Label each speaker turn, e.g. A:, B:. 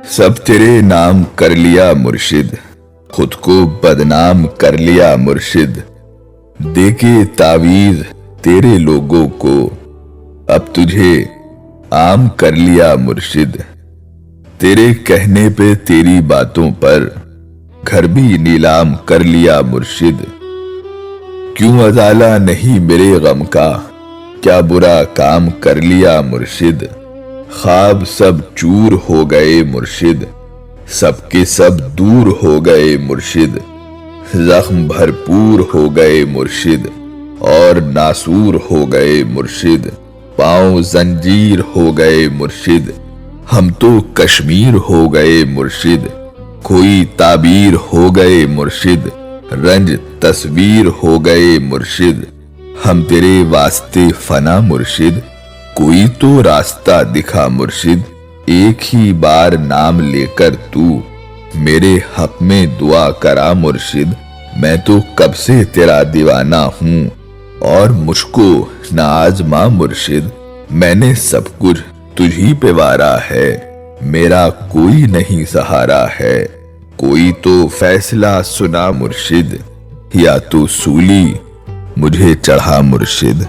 A: सब तेरे नाम कर लिया मुर्शिद, खुद को बदनाम कर लिया मुर्शिद। देके तावीज तेरे लोगों को, अब तुझे आम कर लिया मुर्शिद। तेरे कहने पे तेरी बातों पर घर भी नीलाम कर लिया मुर्शिद। क्यों अजाला नहीं मेरे गम का, क्या बुरा काम कर लिया मुर्शिद। ख्वाब सब चूर हो गए मुर्शिद, सबके सब दूर हो गए मुर्शिद। जख्म भरपूर हो गए मुर्शिद और नासूर हो गए मुर्शिद। पांव जंजीर हो गए मुर्शिद, हम तो कश्मीर हो गए मुर्शिद। कोई ताबीर हो गए मुर्शिद, रंज तस्वीर हो गए मुर्शिद। हम तेरे वास्ते फना मुर्शिद, कोई तो रास्ता दिखा मुर्शिद। एक ही बार नाम लेकर तू मेरे हक में दुआ करा मुर्शिद। मैं तो कब से तेरा दीवाना हूँ और मुझको ना आजमा मुर्शिद। मैंने सब कुछ तुझी पे वारा है, मेरा कोई नहीं सहारा है। कोई तो फैसला सुना मुर्शिद, या तो सूली मुझे चढ़ा मुर्शिद।